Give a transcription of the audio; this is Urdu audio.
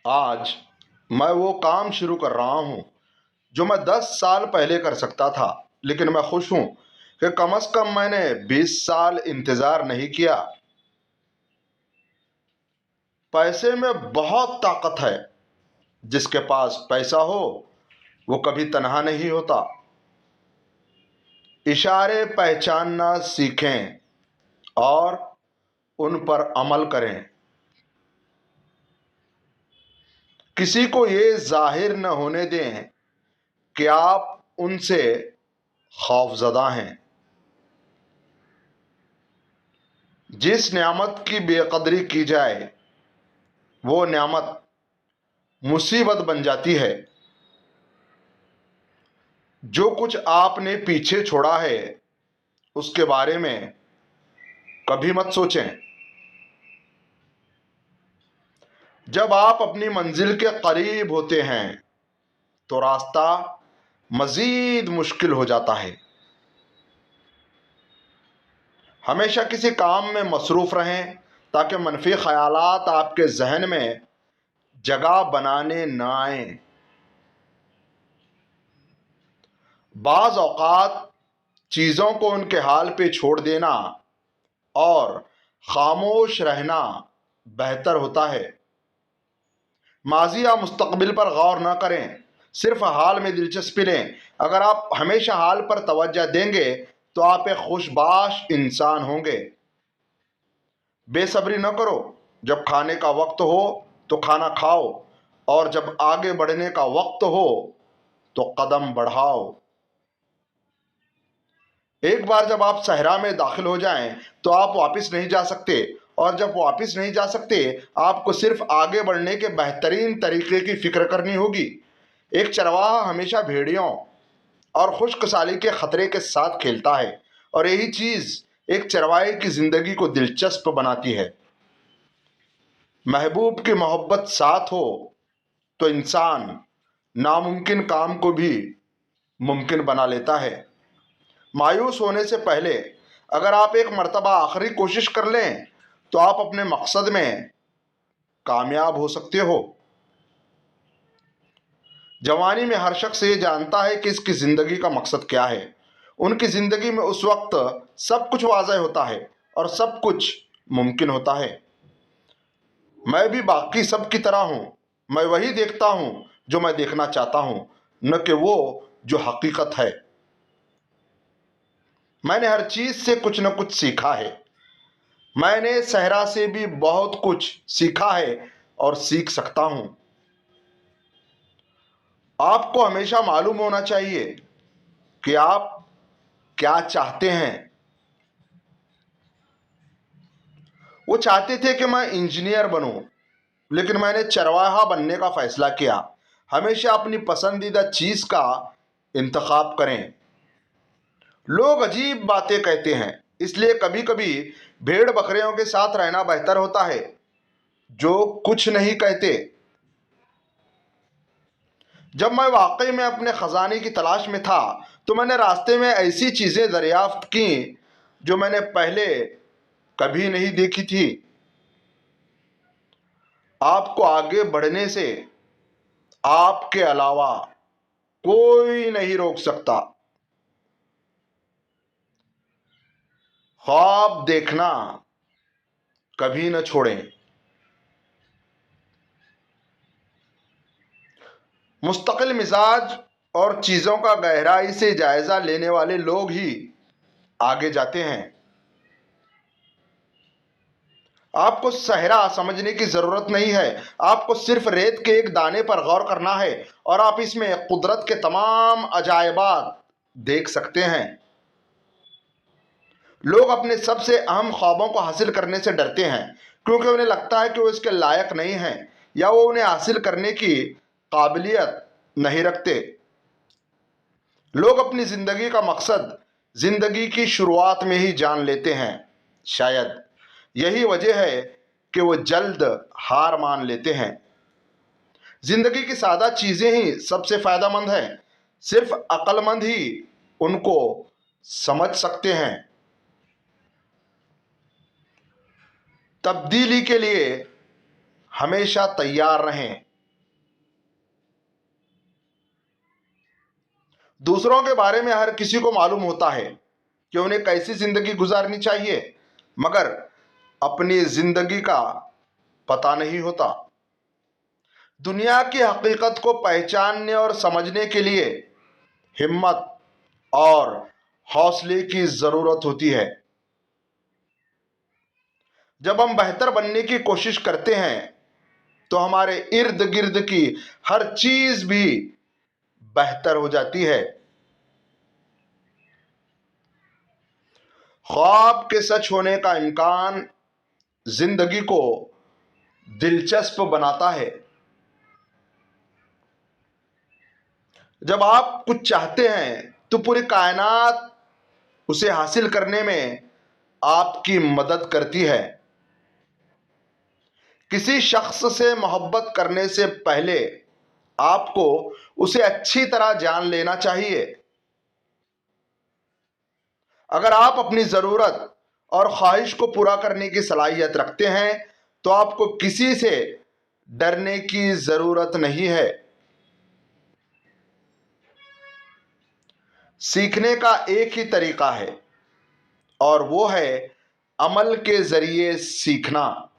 آج میں وہ کام شروع کر رہا ہوں جو میں 10 سال پہلے کر سکتا تھا، لیکن میں خوش ہوں کہ کم از کم میں نے 20 سال انتظار نہیں کیا۔ پیسے میں بہت طاقت ہے۔ جس کے پاس پیسہ ہو وہ کبھی تنہا نہیں ہوتا۔ اشارے پہچاننا سیکھیں اور ان پر عمل کریں۔ کسی کو یہ ظاہر نہ ہونے دیں کہ آپ ان سے خوفزدہ ہیں۔ جس نعمت کی بے قدری کی جائے وہ نعمت مصیبت بن جاتی ہے۔ جو کچھ آپ نے پیچھے چھوڑا ہے اس کے بارے میں کبھی مت سوچیں۔ جب آپ اپنی منزل کے قریب ہوتے ہیں تو راستہ مزید مشکل ہو جاتا ہے۔ ہمیشہ کسی کام میں مصروف رہیں تاکہ منفی خیالات آپ کے ذہن میں جگہ بنانے نہ آئیں۔ بعض اوقات چیزوں کو ان کے حال پہ چھوڑ دینا اور خاموش رہنا بہتر ہوتا ہے۔ ماضی یا مستقبل پر غور نہ کریں، صرف حال میں دلچسپی لیں۔ اگر آپ ہمیشہ حال پر توجہ دیں گے تو آپ ایک خوش باش انسان ہوں گے۔ بے صبری نہ کرو۔ جب کھانے کا وقت ہو تو کھانا کھاؤ، اور جب آگے بڑھنے کا وقت ہو تو قدم بڑھاؤ۔ ایک بار جب آپ صحرا میں داخل ہو جائیں تو آپ واپس نہیں جا سکتے، اور جب واپس نہیں جا سکتے آپ کو صرف آگے بڑھنے کے بہترین طریقے کی فکر کرنی ہوگی۔ ایک چرواہا ہمیشہ بھیڑیوں اور خشک سالی کے خطرے کے ساتھ کھیلتا ہے، اور یہی چیز ایک چرواہے کی زندگی کو دلچسپ بناتی ہے۔ محبوب کی محبت ساتھ ہو تو انسان ناممکن کام کو بھی ممکن بنا لیتا ہے۔ مایوس ہونے سے پہلے اگر آپ ایک مرتبہ آخری کوشش کر لیں تو آپ اپنے مقصد میں کامیاب ہو سکتے ہو۔ جوانی میں ہر شخص یہ جانتا ہے کہ اس کی زندگی کا مقصد کیا ہے۔ ان کی زندگی میں اس وقت سب کچھ واضح ہوتا ہے اور سب کچھ ممکن ہوتا ہے۔ میں بھی باقی سب کی طرح ہوں۔ میں وہی دیکھتا ہوں جو میں دیکھنا چاہتا ہوں، نہ کہ وہ جو حقیقت ہے۔ میں نے ہر چیز سے کچھ نہ کچھ سیکھا ہے۔ میں نے صحرا سے بھی بہت کچھ سیکھا ہے اور سیکھ سکتا ہوں۔ آپ کو ہمیشہ معلوم ہونا چاہیے کہ آپ کیا چاہتے ہیں۔ وہ چاہتے تھے کہ میں انجینئر بنوں، لیکن میں نے چرواہا بننے کا فیصلہ کیا۔ ہمیشہ اپنی پسندیدہ چیز کا انتخاب کریں۔ لوگ عجیب باتیں کہتے ہیں، اس لیے کبھی کبھی بھیڑ بکریوں کے ساتھ رہنا بہتر ہوتا ہے جو کچھ نہیں کہتے۔ جب میں واقعی میں اپنے خزانے کی تلاش میں تھا تو میں نے راستے میں ایسی چیزیں دریافت کیں جو میں نے پہلے کبھی نہیں دیکھی تھی۔ آپ کو آگے بڑھنے سے آپ کے علاوہ کوئی نہیں روک سکتا۔ خواب دیکھنا کبھی نہ چھوڑیں۔ مستقل مزاج اور چیزوں کا گہرائی سے جائزہ لینے والے لوگ ہی آگے جاتے ہیں۔ آپ کو صحرا سمجھنے کی ضرورت نہیں ہے، آپ کو صرف ریت کے ایک دانے پر غور کرنا ہے اور آپ اس میں قدرت کے تمام عجائبات دیکھ سکتے ہیں۔ لوگ اپنے سب سے اہم خوابوں کو حاصل کرنے سے ڈرتے ہیں کیونکہ انہیں لگتا ہے کہ وہ اس کے لائق نہیں ہیں یا وہ انہیں حاصل کرنے کی قابلیت نہیں رکھتے۔ لوگ اپنی زندگی کا مقصد زندگی کی شروعات میں ہی جان لیتے ہیں۔ شاید یہی وجہ ہے کہ وہ جلد ہار مان لیتے ہیں۔ زندگی کی سادہ چیزیں ہی سب سے فائدہ مند ہیں۔ صرف عقل مند ہی ان کو سمجھ سکتے ہیں۔ تبدیلی کے لیے ہمیشہ تیار رہیں۔ دوسروں کے بارے میں ہر کسی کو معلوم ہوتا ہے کہ انہیں کیسی زندگی گزارنی چاہیے، مگر اپنی زندگی کا پتہ نہیں ہوتا۔ دنیا کی حقیقت کو پہچاننے اور سمجھنے کے لیے ہمت اور حوصلے کی ضرورت ہوتی ہے۔ جب ہم بہتر بننے کی کوشش کرتے ہیں تو ہمارے ارد گرد کی ہر چیز بھی بہتر ہو جاتی ہے۔ خواب کے سچ ہونے کا امکان زندگی کو دلچسپ بناتا ہے۔ جب آپ کچھ چاہتے ہیں تو پوری کائنات اسے حاصل کرنے میں آپ کی مدد کرتی ہے۔ کسی شخص سے محبت کرنے سے پہلے آپ کو اسے اچھی طرح جان لینا چاہیے۔ اگر آپ اپنی ضرورت اور خواہش کو پورا کرنے کی صلاحیت رکھتے ہیں تو آپ کو کسی سے ڈرنے کی ضرورت نہیں ہے۔ سیکھنے کا ایک ہی طریقہ ہے اور وہ ہے عمل کے ذریعے سیکھنا۔